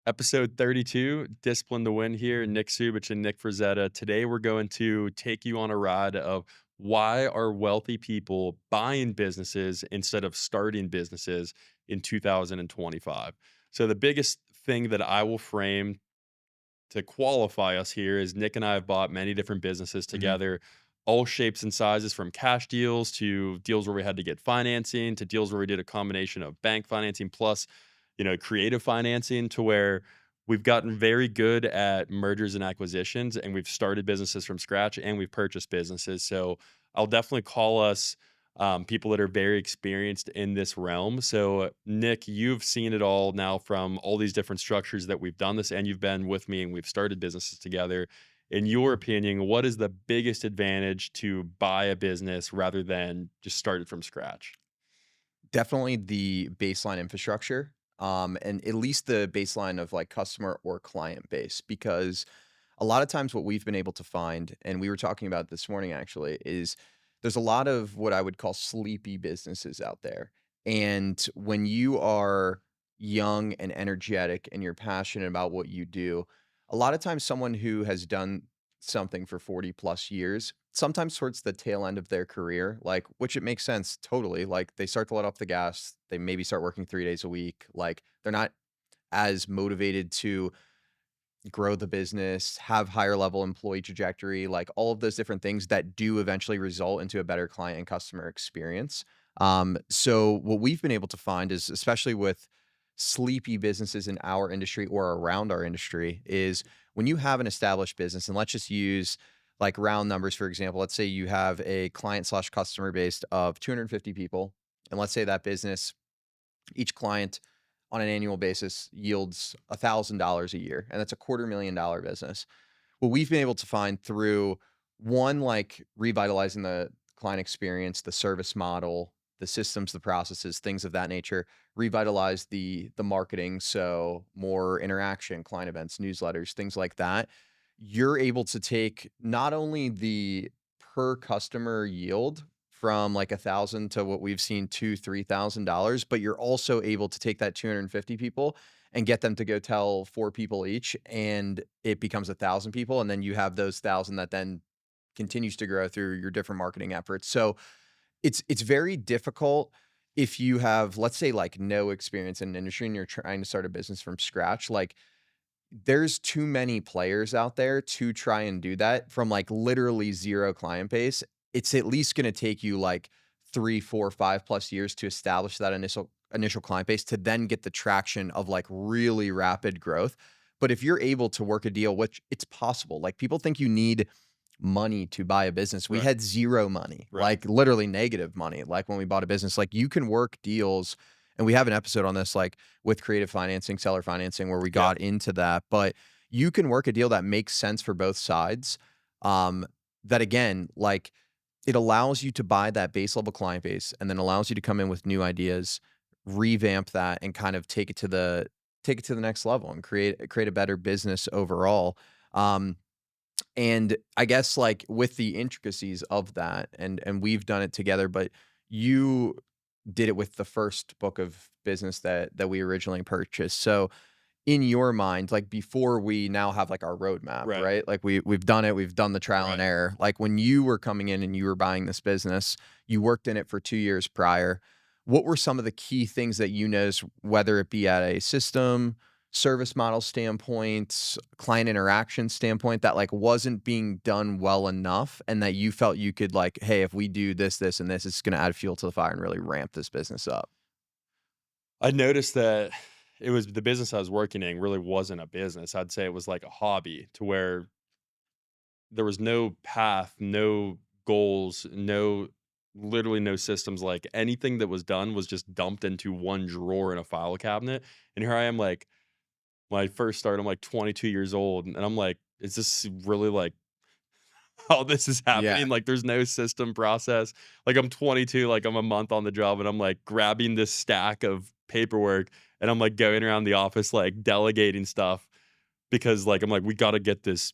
Episode 32, Discipline to Win here. Nick Subich and Nick Frazetta. Today, we're going to take you on a ride of why are wealthy people buying businesses instead of starting businesses in 2025. So, the biggest thing that I will frame to qualify us here is Nick and I have bought many different businesses Mhm. together, all shapes and sizes from cash deals to deals where we had to get financing to deals where we did a combination of bank financing plus, creative financing to where we've gotten very good at mergers and acquisitions and we've started businesses from scratch and we've purchased businesses. So I'll definitely call us people that are very experienced in this realm. So, Nick, you've seen it all now from all these different structures that we've done this, and you've been with me and we've started businesses together. In your opinion, what is the biggest advantage to buy a business rather than just start it from scratch? Definitely the baseline infrastructure, and at least the baseline of like customer or client base, because a lot of times what we've been able to find, and we were talking about this morning actually, is there's a lot of what I would call sleepy businesses out there. And when you are young and energetic and you're passionate about what you do, a lot of times someone who has done something for 40 plus years, sometimes towards the tail end of their career, like, which it makes sense totally. Like, they start to let off the gas, they maybe start working 3 days a week. Like, they're not as motivated to grow the business, have higher level employee trajectory, like all of those different things that do eventually result into a better client and customer experience. So what we've been able to find is, especially with sleepy businesses in our industry or around our industry, is when you have an established business, and let's just use like round numbers, for example, let's say you have a client slash customer base of 250 people, and let's say that business, each client on an annual basis yields $1,000 a year, and that's a $250,000 business. What we've been able to find through one, like revitalizing the client experience, the service model, the systems, the processes, things of that nature, revitalize the marketing, so more interaction, client events, newsletters, things like that. You're able to take not only the per customer yield from like 1,000 to what we've seen $2,000 to $3,000, but you're also able to take that 250 people and get them to go tell 4 people each, and it becomes 1,000 people, and then you have those 1,000 that then continues to grow through your different marketing efforts. So, it's very difficult if you have, let's say, like, no experience in an industry and you're trying to start a business from scratch, like, there's too many players out there to try and do that from, like, literally 0 client base. It's at least gonna take you, like, 3, 4, 5 plus years to establish that initial client base to then get the traction of, like, really rapid growth. But if you're able to work a deal, which it's possible, like, people think you need money to buy a business. We Right. had 0 money, Right. like, literally negative money, like, when we bought a business. Like, you can work deals, and we have an episode on this, like, with creative financing, seller financing, where we Yeah. got into that, but you can work a deal that makes sense for both sides, um, that again, like, it allows you to buy that base level client base and then allows you to come in with new ideas, revamp that, and kind of take it to the next level and create a better business overall. And I guess, like, with the intricacies of that, and we've done it together, but you did it with the first book of business that we originally purchased. So, in your mind, like, before we now have, like, our roadmap, Right. right? Like, we've done it, we've done the trial and Right. error. Like, when you were coming in and you were buying this business, you worked in it for 2 years prior. What were some of the key things that you noticed, whether it be at a system, service model standpoint, client interaction standpoint, that, like, wasn't being done well enough and that you felt you could, like, "Hey, if we do this, this, and this, it's gonna add fuel to the fire and really ramp this business up." I noticed that it was the business I was working in really wasn't a business. I'd say it was like a hobby to where there was no path, no goals, literally no systems. Like anything that was done was just dumped into one drawer in a file cabinet. And here I am, like, when I first started, I'm like 22 years old. And I'm like, is this really like how this is Yeah. happening? Like, there's no system process. Like, I'm 22, like, I'm a month on the job, and I'm like grabbing this stack of paperwork and I'm like going around the office, like delegating stuff because, like, I'm like, we got to get this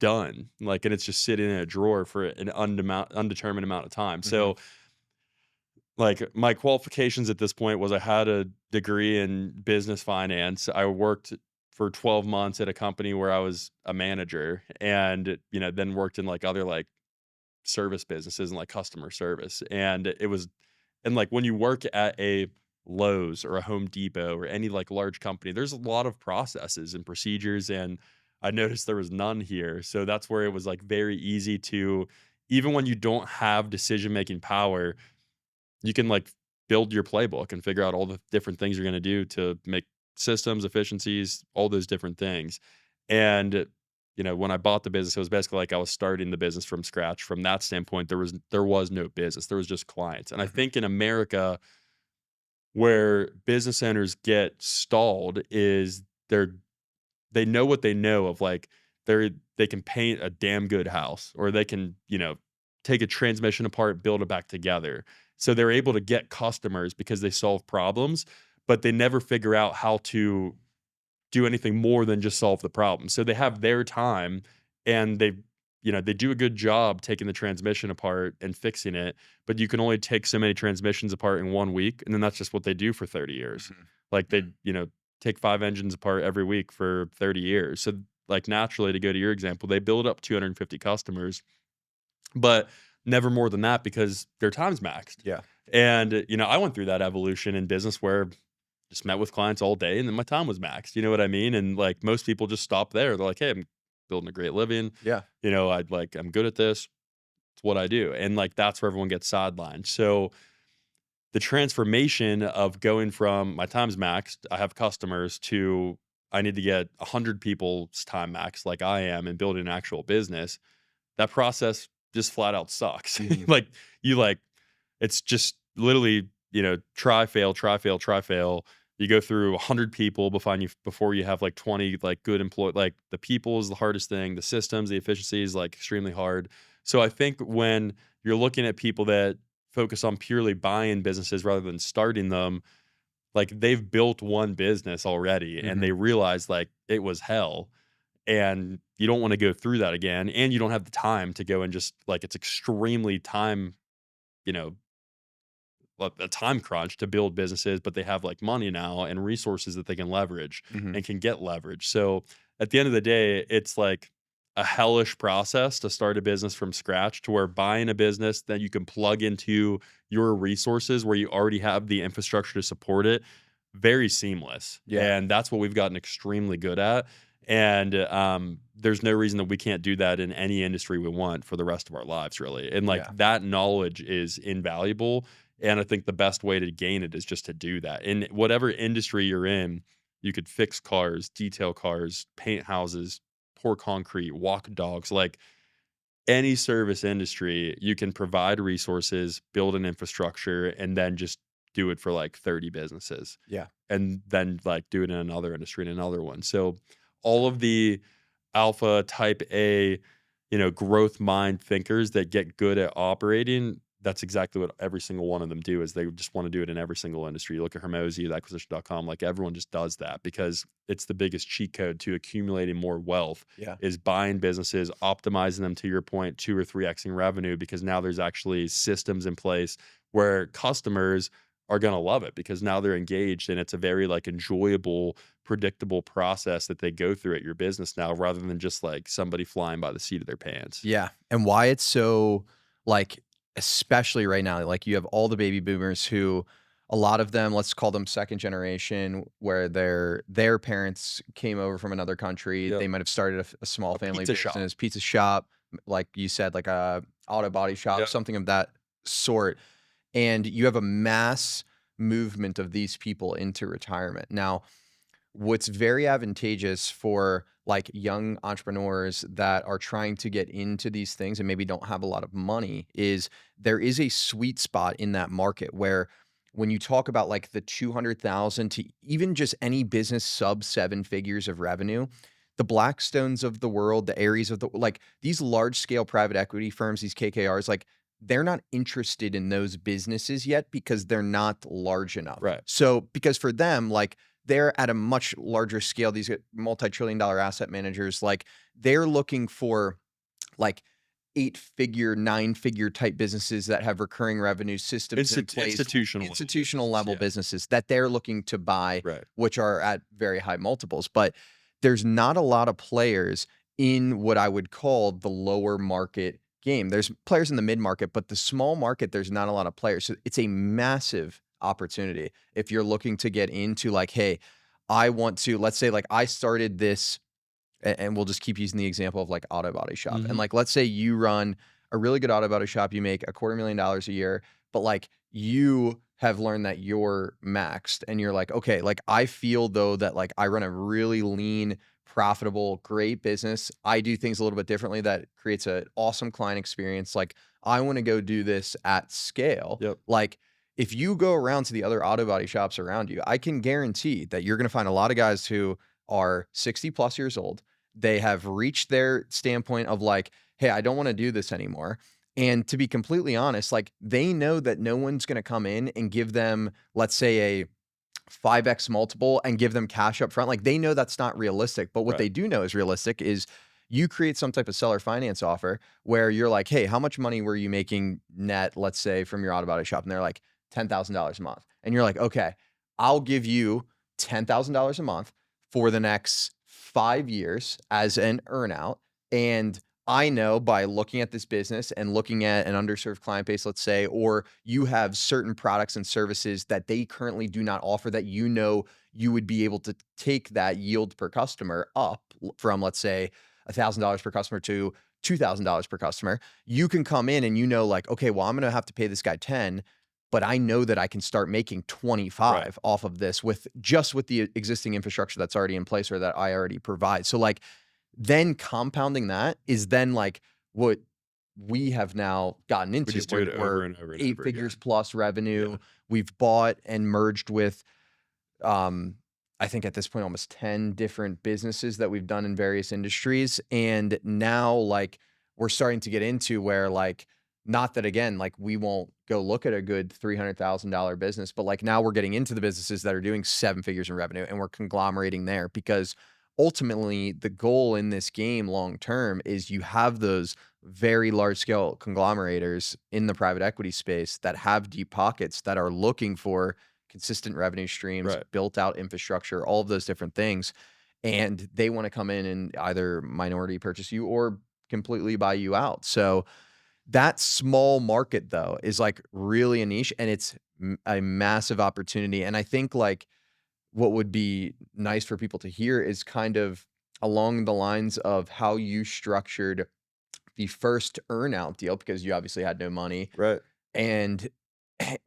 done, like, and it's just sitting in a drawer for an undetermined amount of time. Mhm. So, like, my qualifications at this point was I had a degree in business finance. I worked for 12 months at a company where I was a manager and, then worked in like other like service businesses and like customer service. And like when you work at a Lowe's or a Home Depot or any like large company, there's a lot of processes and procedures. And I noticed there was none here. So that's where it was like very easy to, even when you don't have decision making power, you can like build your playbook and figure out all the different things you're going to do to make systems, efficiencies, all those different things. And when I bought the business, it was basically like I was starting the business from scratch. From that standpoint, there was no business. There was just clients. And I Mhm. think in America, where business owners get stalled is they know what they know of like they can paint a damn good house or they can, take a transmission apart, build it back together. So they're able to get customers because they solve problems, but they never figure out how to do anything more than just solve the problem. So they have their time and they do a good job taking the transmission apart and fixing it, but you can only take so many transmissions apart in 1 week, and then that's just what they do for 30 years. Mhm. Like Yeah. take 5 engines apart every week for 30 years. So like naturally to go to your example, they build up 250 customers, but never more than that because their time's maxed. Yeah. And I went through that evolution in business where just met with clients all day and then my time was maxed. You know what I mean? And like most people just stop there. They're like, "Hey, I'm building a great living. Yeah. I'm good at this. It's what I do." And like that's where everyone gets sidelined. So the transformation of going from my time's maxed, I have customers, to I need to get 100 people's time maxed like I am and build an actual business. That process just flat out sucks. Mhm. Like you like it's just literally, try, fail, try, fail, try, fail. You go through 100 people before you have like 20 like good employee. Like the people is the hardest thing. The systems, the efficiency is like extremely hard. So I think when you're looking at people that focus on purely buying businesses rather than starting them, like they've built one business already and Mhm. they realize like it was hell and you don't want to go through that again. And you don't have the time to go and just like it's extremely time, you know, a time crunch to build businesses, but they have like money now and resources that they can leverage Mhm. and can get leverage. So at the end of the day, it's like a hellish process to start a business from scratch to where buying a business that you can plug into your resources where you already have the infrastructure to support it, very seamless. Yeah. And that's what we've gotten extremely good at. And there's no reason that we can't do that in any industry we want for the rest of our lives, really. And like Yeah. that knowledge is invaluable, and I think the best way to gain it is just to do that. In whatever industry you're in, you could fix cars, detail cars, paint houses, pour concrete, walk dogs, like any service industry, you can provide resources, build an infrastructure, and then just do it for like 30 businesses. Yeah. And then like do it in another industry and another one. So all of the alpha type A, growth mind thinkers that get good at operating, that's exactly what every single one of them do is they just want to do it in every single industry. You look at Hermosi, acquisition.com, like everyone just does that because it's the biggest cheat code to accumulating more wealth Yeah. is buying businesses, optimizing them to your point, 2 or 3xing revenue because now there's actually systems in place where customers are going to love it because now they're engaged and it's a very like enjoyable, predictable process that they go through at your business now rather than just like somebody flying by the seat of their pants. Yeah. And why it's so like, especially right now, like you have all the baby boomers who a lot of them, let's call them second generation, where their parents came over from another country. Yep. They might have started a small A family pizza shop. business, pizza shop, like you said, like a auto body shop, Yep. something of that sort. And you have a mass movement of these people into retirement. Now, what's very advantageous for like young entrepreneurs that are trying to get into these things and maybe don't have a lot of money is there is a sweet spot in that market where when you talk about like the 200,000 to even just any business sub 7 figures of revenue, the Blackstones of the world, the Aries of the like these large scale private equity firms, these KKRs, like they're not interested in those businesses yet because they're not large enough. Right. So because for them, like they're at a much larger scale. These multi-trillion dollar asset managers, like they're looking for like 8 figure, 9 figure type businesses that have recurring revenue systems in place, Institutional. institutional level Yeah. businesses that they're looking to buy, Right. which are at very high multiples. But there's not a lot of players in what I would call the lower market game. There's players in the mid market, but the small market, there's not a lot of players. So it's a massive opportunity if you're looking to get into like, hey, I want to, let's say like I started this, and we'll just keep using the example of like auto body shop. And Mhm. like, let's say you run a really good auto body shop, you make $250,000 a year, but like you have learned that you're maxed and you're like, okay, like I feel though that like I run a really lean, profitable, great business. I do things a little bit differently that creates an awesome client experience. Like I want to go do this at scale. Yep. Like if you go around to the other auto body shops around you, I can guarantee that you're going to find a lot of guys who are 60 plus years old. They have reached their standpoint of like, hey, I don't want to do this anymore. And to be completely honest, like they know that no one's going to come in and give them, let's say, a 5x multiple and give them cash up front. Like they know that's not realistic. But what Right. they do know is realistic is you create some type of seller finance offer where you're like, hey, how much money were you making net, let's say, from your auto body shop? And they're like, $10,000 a month. And you're like, okay, I'll give you $10,000 a month for the next 5 years as an earnout. And I know by looking at this business and looking at an underserved client base, let's say, or you have certain products and services that they currently do not offer that you know you would be able to take that yield per customer up from, let's say, $1,000 per customer to $2,000 per customer. You can come in and you know, like, okay, well, I'm going to have to pay this guy 10, but I know that I can start making Right. 25 off of this with just with the existing infrastructure that's already in place or that I already provide. So like then compounding that is then like what we have now gotten We into. just do We're, it over we're and over and eight over figures again. plus Yeah. revenue. We've bought and merged with um, I think at this point almost 10 different businesses that we've done in various industries. And now like we're starting to get into where like not that again, like we won't go look at a good $300,000 business, but like now we're getting into the businesses that are doing 7 figures in revenue and we're conglomerating there because ultimately the goal in this game long term is you have those very large scale conglomerators in the private equity space that have deep pockets that are looking for consistent revenue streams, Right. built out infrastructure, all of those different things. And they want to come in and either minority purchase you or completely buy you out. So that small market though is like really a niche and it's a massive opportunity. And I think like what would be nice for people to hear is kind of along the lines of how you structured the first earnout deal because you obviously had no money Right. and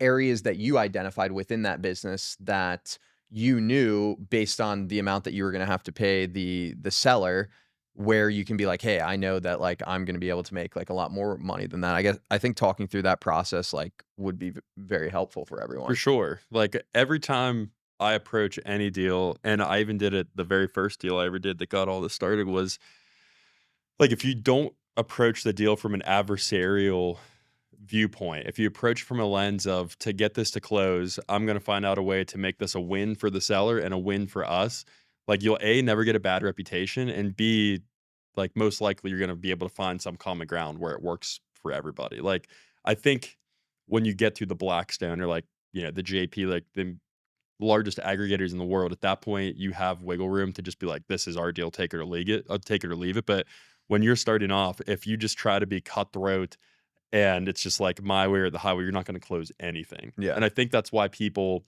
areas that you identified within that business that you knew based on the amount that you were going to have to pay the seller where you can be like, hey, I know that like I'm going to be able to make like a lot more money than that. I think talking through that process like would be very helpful for For everyone. sure. Like every time I approach any deal, and I even did it the very first deal I ever did that got all this started was like if you don't approach the deal from an adversarial viewpoint, if you approach from a lens of to get this to close, I'm going to find out a way to make this a win for the seller and a win for us. Like you'll A, never get a bad reputation, and B, like most likely you're going to be able to find some common ground where it works for everybody. Like I think when you get to the Blackstone or like, the JP, like the largest aggregators in the world, at that point you have wiggle room to just be like, this is our deal, take it or leave it, take it or leave it. But when you're starting off, if you just try to be cutthroat and it's just like my way or the highway, you're not going to close anything. Yeah. And I think that's why people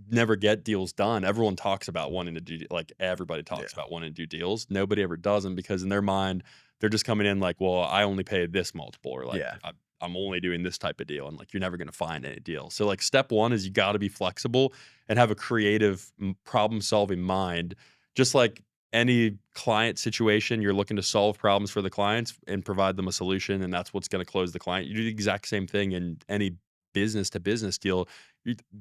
never get deals done. Everyone talks about wanting to do like everybody talks Yeah. about wanting to do deals. Nobody ever does them because in their mind they're just coming in like, well, I only pay this multiple or like Yeah. I'm only doing this type of deal, and like you're never going to find any deal. So like step one is you got to be flexible and have a creative problem solving mind, just like any client situation, you're looking to solve problems for the clients and provide them a solution, and that's what's going to close the client. You do the exact same thing in any business to business deal.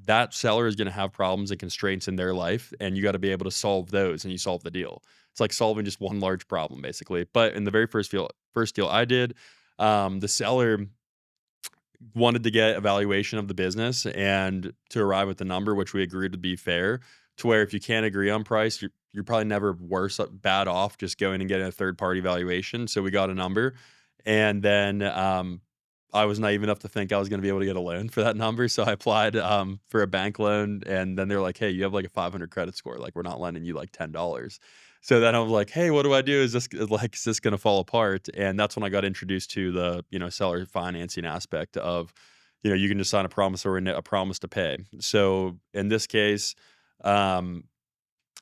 That seller is going to have problems and constraints in their life, and you got to be able to solve those, and you solve the deal. It's like solving just one large problem, basically. But in the very first deal I did, the seller wanted to get a valuation of the business and to arrive at the number which we agreed would be fair. To where if you can't agree on price, you're probably never bad off just going and getting a third party valuation. So we got a number, and then I was naive enough to think I was going to be able to get a loan for that number. So I applied for a bank loan, and then they're like, "Hey, you have like a 500 credit score. Like we're not lending you like $10." So then I was like, "Hey, what do I do? Is this gonna fall apart?" And that's when I got introduced to the, seller financing aspect of, you can just sign a promissory note, a promise to pay. So in this case, um,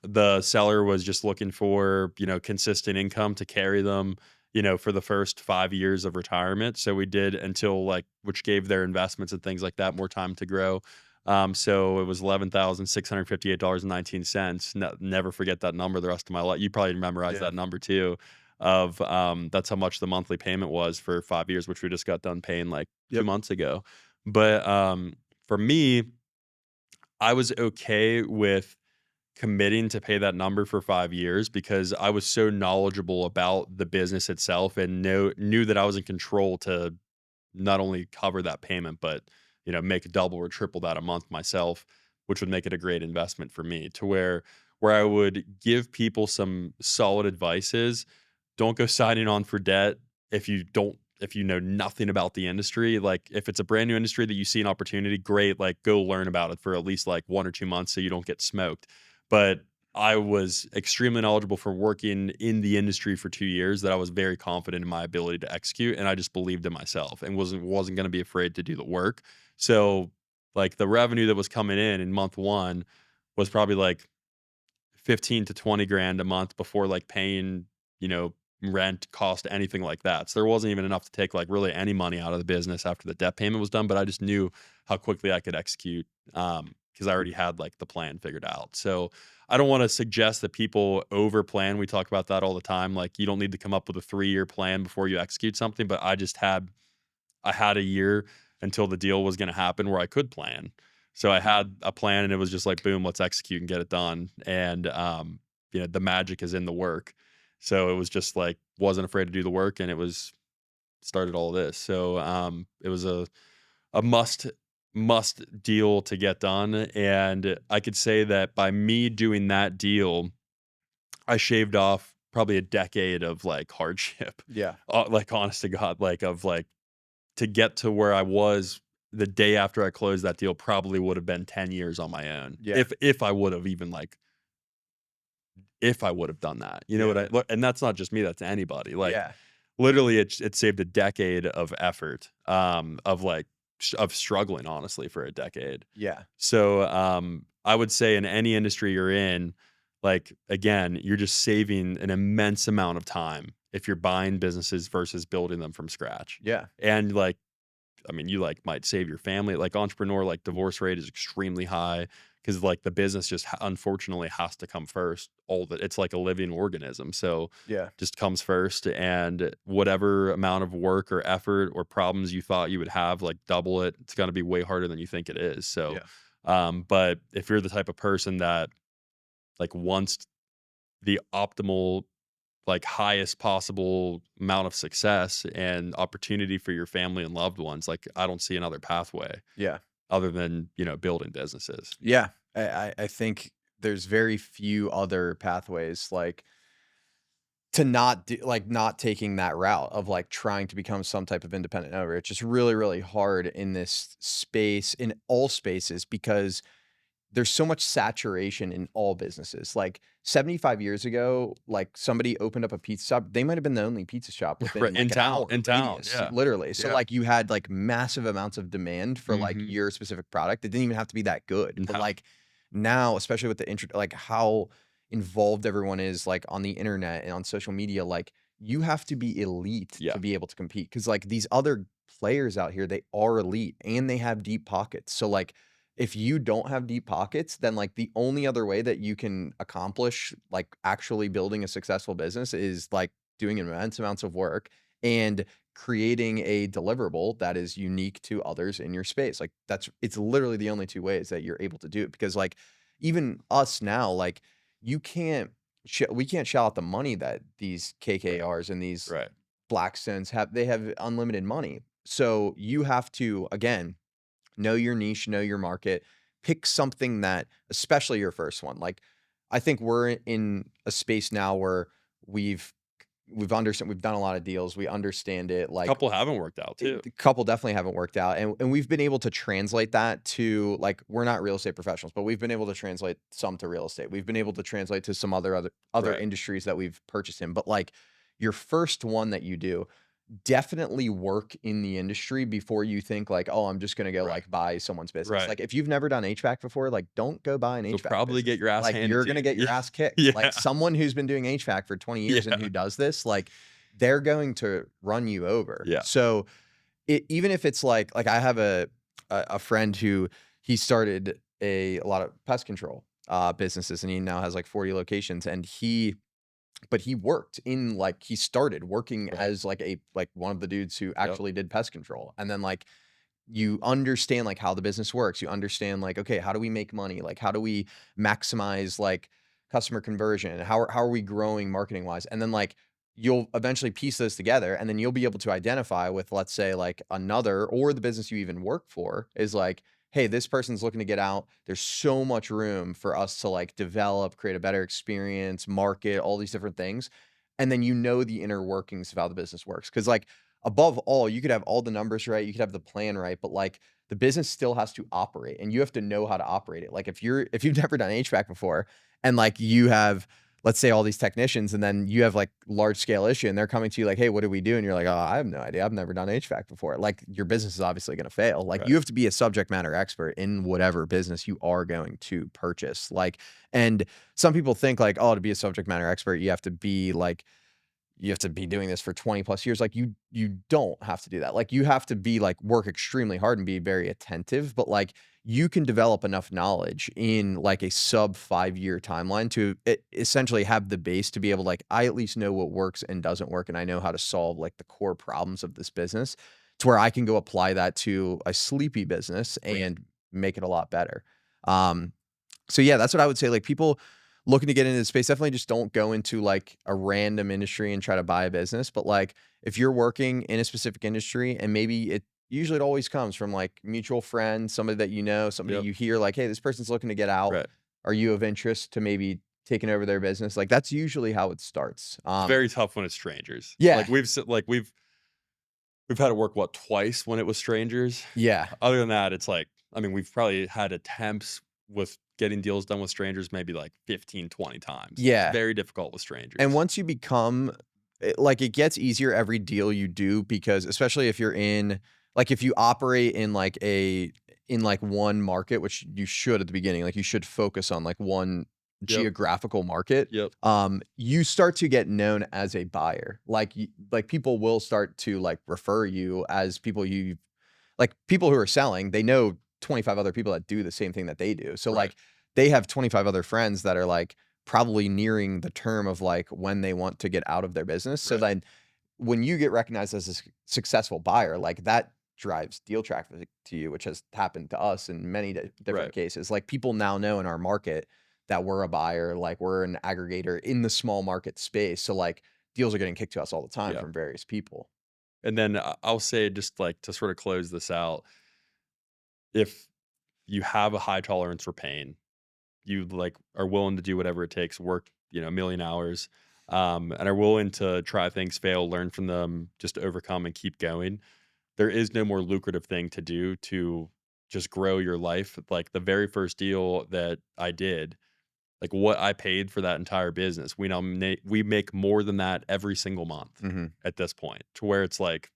the seller was just looking for, consistent income to carry them, for the first 5 years of retirement. So we did until like which gave their investments and things like that more time to grow. So it was $11,658.19. Never forget that number the rest of my life. You probably memorize Yeah. that number too. Of That's how much the monthly payment was for 5 years, which we just got done paying like two Yep. months ago. But for me, I was okay with committing to pay that number for 5 years because I was so knowledgeable about the business itself and knew that I was in control to not only cover that payment, but, make double or triple that a month myself, which would make it a great investment for me to where I would give people some solid advices. Don't go signing on for debt if you know nothing about the industry. Like if it's a brand new industry that you see an opportunity, great, like go learn about it for at least like 1 or 2 months so you don't get smoked. But I was extremely knowledgeable from working in the industry for 2 years that I was very confident in my ability to execute, and I just believed in myself and wasn't gonna be afraid to do the work. So, like, the revenue that was coming in month 1 was probably, like, 15 to 20 grand a month before like paying, you know, rent, cost, anything like that. So there wasn't even enough to take like really any money out of the business after the debt payment was done. But I just knew how quickly I could execute because I already had like the plan figured out. So I don't want to suggest that people over plan. We talk about that all the time. Like you don't need to come up with a 3-year plan before you execute something. But I had a year until the deal was going to happen where I could plan. So I had a plan and it was just like, boom, let's execute and get it done. And, the magic is in the work. So it was just like, wasn't afraid to do the work and it was started all this. So, it was a must deal to get done. And I could say that by me doing that deal, I shaved off probably a decade of like hardship, Yeah. like honest to God, like of like to get to where I was the day after I closed that deal probably would have been 10 years on my own. Yeah. If I would have even like if I would have done that. You know Yeah. what I look, and that's not just me, that's anybody. Like Yeah. literally it saved a decade of effort of like of struggling honestly for a decade. Yeah. So I would say in any industry you're in, like again, you're just saving an immense amount of time if you're buying businesses versus building them from scratch. Yeah. And like I mean, you like might save your family. Like entrepreneur, like divorce rate is extremely high because like the business just unfortunately has to come first. All that it's like a living organism, so Yeah. just comes first. And whatever amount of work or effort or problems you thought you would have, like double it. It's going to be way harder than you think it is. So, Yeah. but if you're the type of person that like wants the optimal like highest possible amount of success and opportunity for your family and loved ones. Like I don't see another pathway Yeah. other than, building businesses. Yeah. I think there's very few other pathways like to not do like not taking that route of like trying to become some type of independent owner. It's just really, really hard in this space, in all spaces, because there's so much saturation in all businesses. Like 75 years ago, like somebody opened up a pizza shop, they might have been the only pizza shop Right. within like an hour In town. radius, Yeah. literally. So Yeah. like you had like massive amounts of demand for like Hmm. your specific product. It didn't even have to be that good. But No. like now, especially with the like how involved everyone is like on the internet and on social media, like you have to be elite Yeah. to be able to compete. Cause like these other players out here, they are elite and they have deep pockets. So like if you don't have deep pockets, then like the only other way that you can accomplish like actually building a successful business is like doing immense amounts of work and creating a deliverable that is unique to others in your space. Like it's literally the only two ways that you're able to do it because like even us now, like you can't we can't shell out the money that these KKRs and these Right. Blackstones have. They have unlimited money. So you have to again know your niche, know your market, pick something that especially your first one. Like I think we're in a space now where we've we've done a lot of deals. We understand it. Like Couple haven't worked out too. a couple definitely haven't worked out, and we've been able to translate that to like we're not real estate professionals, but we've been able to translate some to real estate. We've been able to translate to some other Right. industries that we've purchased in. But like your first one that you do, definitely work in the industry before you think like, oh, I'm just gonna go Right. like buy someone's business. Right. Like if you've never done HVAC before, like don't go buy an You'll HVAC probably get business. your ass Like handed you're to gonna you. get your Yeah. ass kicked. Like Yeah. someone who's been doing HVAC for 20 years and Yeah. who does this, like they're going to run you over. Yeah. So even if it's like I have a friend who he started a lot of pest control businesses, and he now has like 40 locations, and he worked in like he started working Right. as like a like one of the dudes who Yep. actually did pest control, and then like you understand like how the business works. You understand like, okay, how do we make money? Like how do we maximize like customer conversion? How are we growing marketing wise? And then like you'll eventually piece those together, and then you'll be able to identify with, let's say, like another or the business you even work for is like, hey, this person's looking to get out. There's so much room for us to like develop, create a better experience, market, all these different things. And then you know the inner workings of how the business works. Cause like above all, you could have all the numbers right, you could have the plan right, but like the business still has to operate and you have to know how to operate it. Like if you've never done HVAC before and like you have, let's say, all these technicians, and then you have like large scale issue and they're coming to you like, hey, what do we do? And you're like, oh, I have no idea. I've never done HVAC before. Like your business is obviously going to fail. Like Right. you have to be a subject matter expert in whatever business you are going to purchase. Like, and some people think like, oh, to be a subject matter expert, you have to be like, you have to be doing this for 20 plus years. Like you don't have to do that. Like you have to be like work extremely hard and be very attentive, but like you can develop enough knowledge in like a sub 5 year timeline to essentially have the base to be able like I at least know what works and doesn't work, and I know how to solve like the core problems of this business to where I can go apply that to a sleepy business Right. and make it a lot better. Um so yeah, that's what I would say. Like people looking to get into the space, definitely just don't go into like a random industry and try to buy a business. But like if you're working in a specific industry and maybe it always comes from like mutual friends, somebody that you know, somebody Yep. you hear like, hey, this person's looking to get out. Right. Are you of interest to maybe taking over their business? Like that's usually how it starts. It's very tough when it's strangers. Yeah, Like we've had to work what twice when it was strangers. yeah, Other than that, it's like I mean, we've probably had attempts with getting deals done with strangers maybe like 15, 20 times. It's yeah. very difficult with And strangers. once you become like it gets easier every deal you do because especially if you're in like if you operate in like one market, which you should at the beginning, like you should focus on like one Yep. geographical market, Yep. you start to get known as a buyer. Like like people will start to like refer you as people you like people who are selling, they know 25 other people that do the same thing that they do. So Right. like they have 25 other friends that are like probably nearing the term of like when they want to get out of their business. So Right. then when you get recognized as a successful buyer, like that drives deal traffic to you, which has happened to us in many different Right. cases. Like people now know in our market that we're a buyer, like we're an aggregator in the small market space. So like deals are getting kicked to us all the time Yeah. from various people. And then I'll say just like to sort of close this out, if you have a high tolerance for pain, you like are willing to do whatever it takes, work, a million hours, and are willing to try things, fail, learn from them, just overcome and keep going. There is no more lucrative thing to do to just grow your life. Like the very first deal that I did, like what I paid for that entire business, we make more than that every single month Hmm. at this point, to where it's like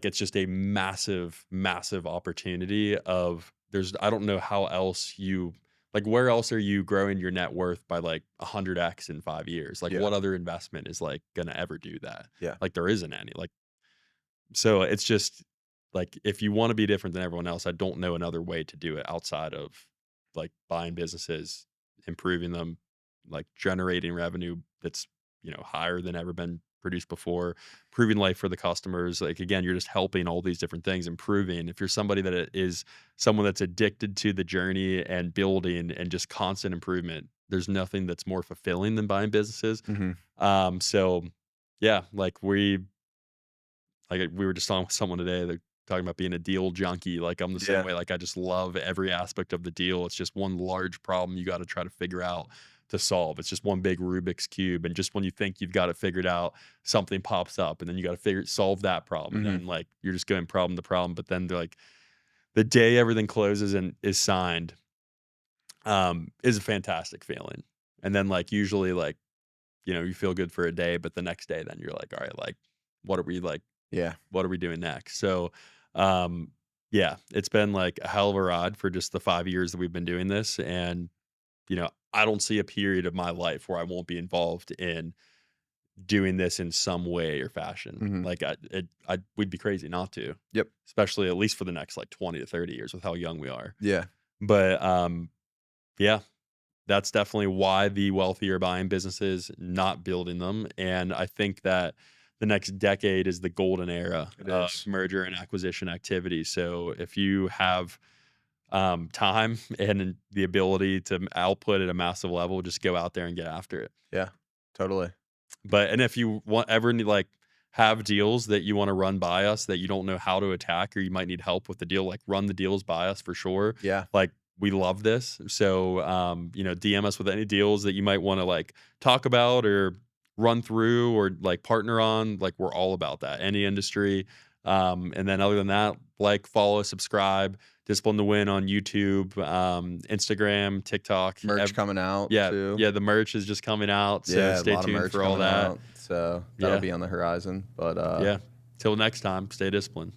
it's just a massive, massive opportunity of there's I don't know how else you like where else are you growing your net worth by like 100x in 5 years? Like Yeah. what other investment is like gonna ever do that? Yeah. Like there isn't any. Like so it's just like if you want to be different than everyone else, I don't know another way to do it outside of like buying businesses, improving them, like generating revenue that's, higher than ever been produced before, improving life for the customers. Like again, you're just helping all these different things, improving. If you're somebody that is someone that's addicted to the journey and building and just constant improvement, there's nothing that's more fulfilling than buying businesses. Hmm. So yeah, we were just talking with someone today. They're talking about being a deal junkie. Like I'm the same Yeah. way. Like I just love every aspect of the deal. It's just one large problem you got to try to figure out to solve. It's just one big Rubik's cube, and just when you think you've got it figured out, something pops up, and then you got to solve that problem, and Mhm. then like you're just going problem to problem. But then they're like the day everything closes and is signed, is a fantastic feeling. And then like usually like you feel good for a day, but the next day then you're like, all right, like what are we like Yeah. what are we doing next? So, um, yeah, it's been like a hell of a ride for just the 5 years that we've been doing this. And, I don't see a period of my life where I won't be involved in doing this in some way or fashion. Mhm. Like we'd be crazy not to, Yep. especially at least for the next like 20 to 30 years with how young we are. Yeah. But, yeah, that's definitely why the wealthy are buying businesses, not building them. And I think that the next decade is the golden era It of is. merger and acquisition activity. So if you have time and the ability to output at a massive level, just go out there and get after it. Yeah. Totally. And if you want ever need like have deals that you want to run by us that you don't know how to attack, or you might need help with the deal, like run the deals by us for sure. Yeah. Like we love this. So DM us with any deals that you might want to like talk about or run through or like partner on. Like we're all about that. Any industry. And then other than that, like follow, subscribe, Discipline to Win on YouTube, Instagram, TikTok. Merch coming out Yeah, too. yeah, the merch is just coming out, so Yeah, a stay lot of tuned merch for all coming that. out. So that'll Yeah, be on the horizon. But yeah. Till next time, stay disciplined.